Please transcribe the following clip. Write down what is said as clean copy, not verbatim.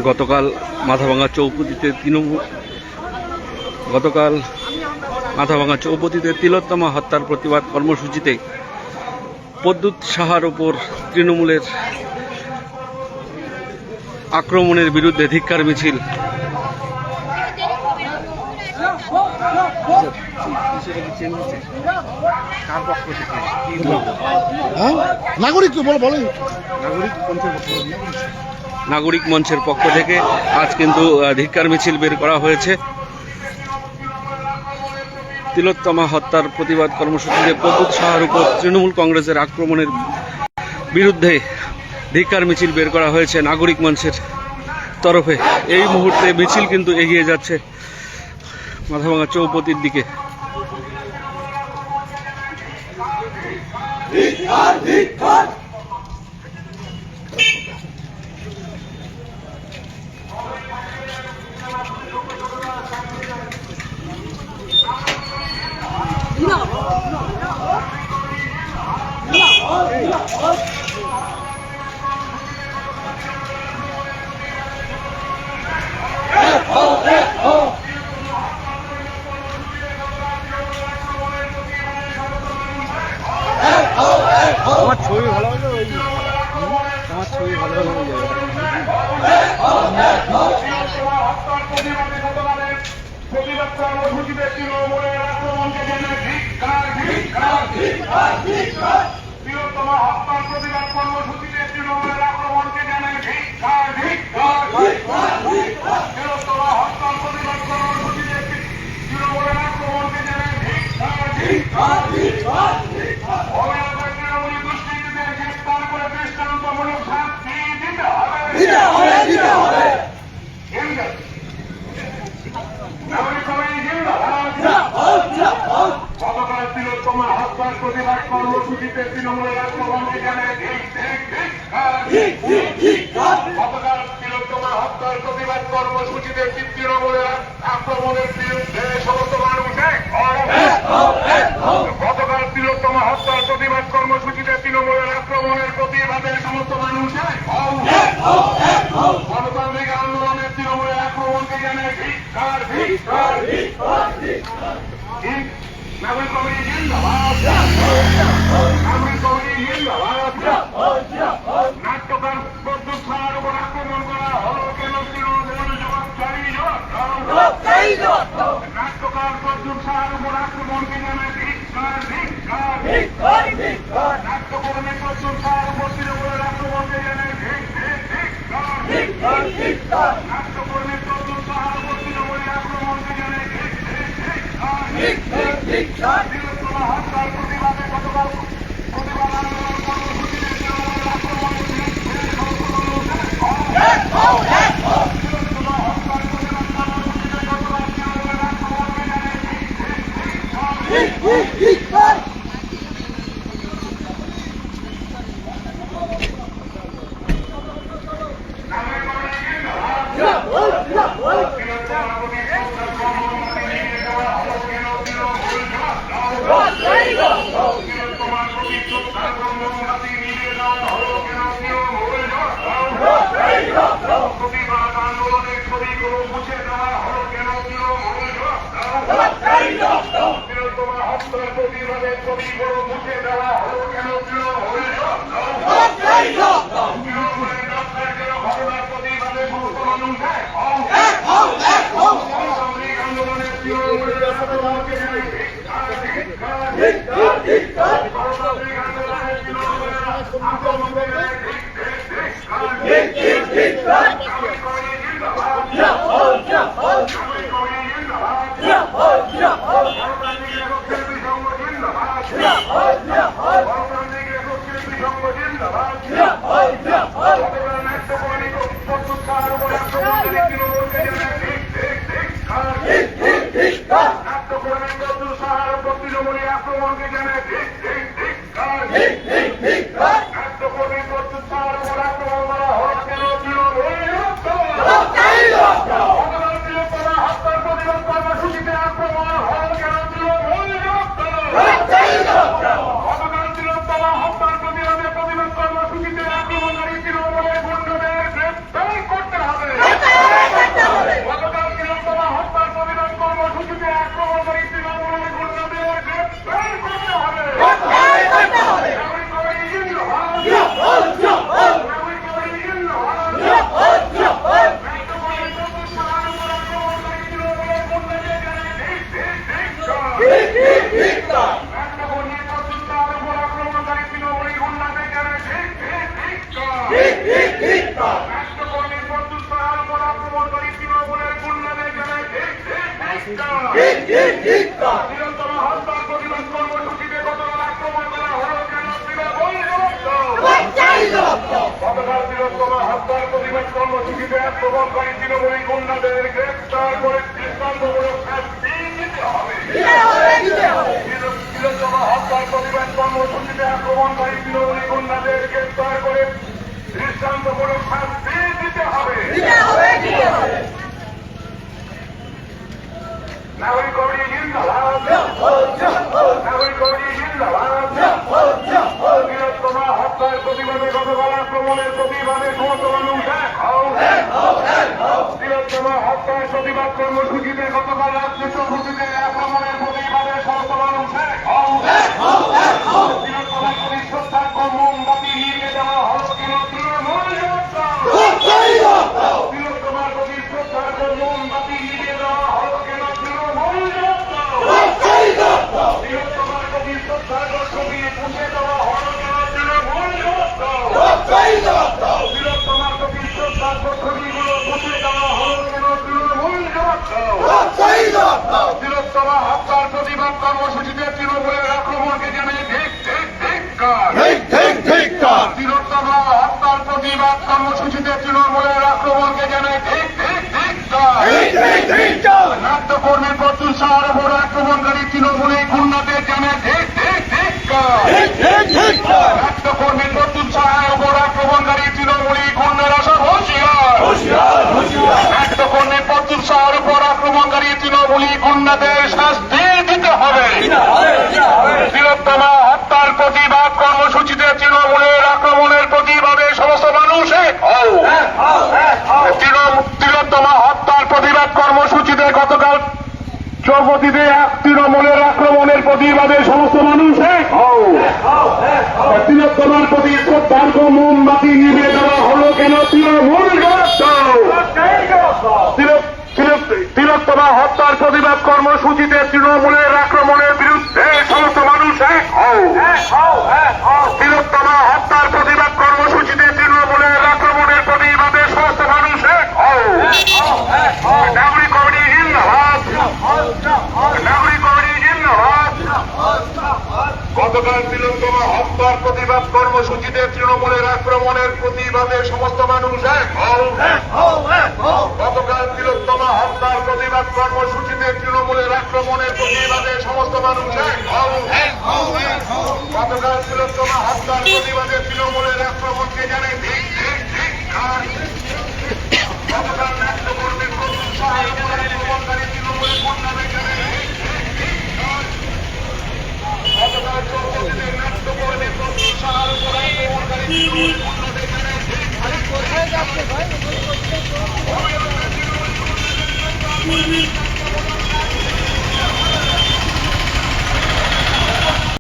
গতকাল মাথাভাঙা চৌপতিতে তিলোত্তমা হত্যার প্রতিবাদ কর্মসূচিতে প্রদ্যুৎ সাহার উপর তৃণমূলের আক্রমণের বিরুদ্ধে ধিক্কার মিছিল। নাগরিক মঞ্চের পক্ষ থেকে আজ কিন্তু ধিক্কার মিছিল বের করা হয়েছে। তিলোত্তমা হত্যার প্রতিবাদ কর্মসূচিতে প্রদ্যুৎ সাহার উপর তৃণমূল কংগ্রেসের আক্রমণের বিরুদ্ধে ধিক্কার মিছিল বের করা হয়েছে নাগরিক মঞ্চের তরফে। এই মুহূর্তে মিছিল কিন্তু এগিয়ে যাচ্ছে মাথাভাঙা চৌপতির দিকে। আমার ছবি ভালো হবে, আমার ছবি ভালো হবে। তিলোত্তমা হত্যার প্রতিবাদ কর্মসূচিতে তৃণমূলের আক্রমণকে জানায় ধিক্কার, ধিক্কার। তিলোত্তমা হত্যার প্রতিবাদ কর্মসূচিতে তৃণমূলের আক্রমণকে জানায় ধিক্কার, ধিক্কার। অবৈধ তৃণমূলী দুষ্কৃতীদের গ্রেফতার করে দৃষ্টান্তমূলক শাস্তি দিতে হবে। গতকাল তিলোত্তমা হত্যার প্রতিবাদ কর্মসূচিতে তৃণমূলের আক্রমণকে জানায় গতকাল তিলোত্তমা হত্যার প্রতিবাদ কর্মসূচিতে তৃণমূলের আক্রমণের বিরুদ্ধে সমস্ত মানুষ গতকাল তিলোত্তমা হত্যার প্রতিবাদ কর্মসূচিতে তৃণমূলের আক্রমণের প্রতিবাদে সমস্ত মানুষ গণতান্ত্রিক আন্দোলনের তৃণমূলের আক্রমণকে জানায় ধিক্কার, ধিক্কার। নাগরিক কমিটি জিন্দাবাদ, নাগরিক কমিটি জিন্দাবাদ। নাট্যকার প্রদ্যুৎ সাহার উপর আক্রমণ করা হলো কেন? তৃণমূল জবাব চাই। নাট্যকার প্রদ্যুৎ সাহার উপর আক্রমণকে জানায় ধিক্কার, ধিক্কার। নাট্যকর্মী প্রদ্যুৎ সাহার উপর তৃণমূলের আক্রমণকে জানায় ধিক্কার। নাট্যকর্মী প্রদ্যুৎ সাহার উপর তৃণমূলের আক্রমণকে জানায় তিলোত্তমা হত্যার প্রতিবাদে গতকাল প্রতিবাদ আন্দোলন কর্মসূচিতে তৃণমূলের আক্রমণের বিরুদ্ধে তিলোত্তমা হত্যার প্রতিবাদ কর্মসূচিতে গতকাল তৃণমূলের আক্রমণকে জানায় ধিক্কার। প্রতিবাদ আন্দোলনের ছবিগুলো মুছে দেওয়া হলো কেন? তিলোত্তমা হত্যার প্রতিবাদের ছবিগুলো মুছে দেওয়া হলো কেন? তৃণমূলের ডাক্তারদের ঘটনার প্রতিবাদে সমস্ত মানুষ গণতান্ত্রিক আন্দোলনের তৃণমূলের আক্রমণকে জানায় ধিক্কার। গণতান্ত্রিক আন্দোলনের তৃণমূলের আক্রমণকে জানায় নাট্যকর্মী বৃহত্তম হত্যার প্রতিবাদ কর্মসূচিতে গতকাল আক্রমণ করা হলো কেন? গতকাল বৃহত্তম হত্যার প্রতিবাদ কর্মসূচিতে আক্রমণকারী তৃণমূলী গুন্ডাদের গ্রেপ্তার করে দৃষ্টান্তমূলক শাস্তি দিতে হবে। বৃহত্তম হত্যার প্রতিবাদ কর্মসূচিতে আক্রমণকারী তৃণমূলী গুন্ডাদের গ্রেপ্তার করে দৃষ্টান্তমূলক শাস্তি দিতে হবে। নাগরিক কমিটি জিন্দাবাদ, নাগরিক কমিটি জিন্দাবাদ। বৃহত্তম হত্যার প্রতিবাদে গতকাল আক্রমণের প্রতিবাদে সমস্ত মানুষ এক হও। বৃহত্তম হত্যার প্রতিবাদ কর্মসূচিতে গতকাল রাজ্য চৌধুরীতে আক্রমণের প্রতিবাদে সমস্ত মানুষ এক হও। বৃহত্তম প্রতিষ্ঠা মোমবাতি নিয়ে দেওয়া হল কেন? তৃণমূল বৃহত্তম প্রতিষ্ঠা মোমবাতি নিয়ে দেওয়া হল কেন? তৃণমূল বৃহত্তম প্রতিষ্ঠা ছবি পুষে দেওয়া হল কেন? তৃণমূল বৃহত্তম প্রতিষ্ঠা ছবিগুলো পুষে দেওয়া হল কেন? তৃণমূল বৃহত্তম হত্যার প্রতিবাদ কর্মসূচিতে তৃণমূলের আক্রমণকে জানিয়ে বৃহত্তম হত্যার প্রতিবাদ কর্মসূচিতে তৃণমূলের আক্রমণকে জানায় নাট্যকর্মীর প্রচুর সাহার উপর আক্রমণকারী তৃণমূলী গুন্ডাদের জানায় নাট্যকর্মীর প্রচুর সাহার উপর আক্রমণকারী তৃণমূলী গুন্ডারা সব হুঁশিয়ার। নাট্যকর্মীর প্রচুর সাহার উপর আক্রমণকারী তৃণমূলী গুন্ডাদের শাস্তি দিতে হবে। বৃহত্তম হত্যার প্রতিবাদ কর্মসূচিতে তৃণমূলের আক্রমণের প্রতিবাদে সমস্ত মানুষ এক হও। বৃহত্তম হত্যার প্রতিবাদ কর্মসূচিতে গতকাল চৌপতিতে তৃণমূলের আক্রমণের প্রতিবাদে সমস্ত মানুষ এক হও। বৃহত্তমার প্রতি শ্রদ্ধার মোমবাতি নিভে দেওয়া হলো কেন? তৃণমূল বৃহত্তম হত্যার প্রতিবাদ কর্মসূচিতে তৃণমূলের আক্রমণের বিরুদ্ধে সমস্ত মানুষ এক হও। বৃহত্তম হত্যার প্রতিবাদ কর্মসূচিতে তৃণমূলের আক্রমণের প্রতিবাদে সমস্ত মানুষ এক হও। নাগরিক কমিটি জিন্দাবাদ, নাগরিক কমিটি জিন্দাবাদ। গতকাল বৃহত্তম হত্যার প্রতিবাদ কর্মসূচিতে তৃণমূলের আক্রমণের প্রতিবাদে সমস্ত মানুষ এক হও। গতকাল বৃহত্তম হত্যার প্রতিবাদ কর্মসূচিতে তৃণমূলের আক্রমণের প্রতিবাদে সমস্ত মানুষ এক হও। গতকাল বৃহত্তম হত্যার প্রতিবাদে তৃণমূলের আক্রমণকে জানে গতকাল নাট্যকর্মীর প্রচুর সাহায্য আক্রমণকারী তৃণমূলের গুন্ডাদের জানে গতকাল চৌপতিতে নাট্যকর্মীর প্রচুর সাহায্য আক্রমণকারী তৃণমূলের গুন্ডাদের জানে কোথায় যাচ্ছে ভাই?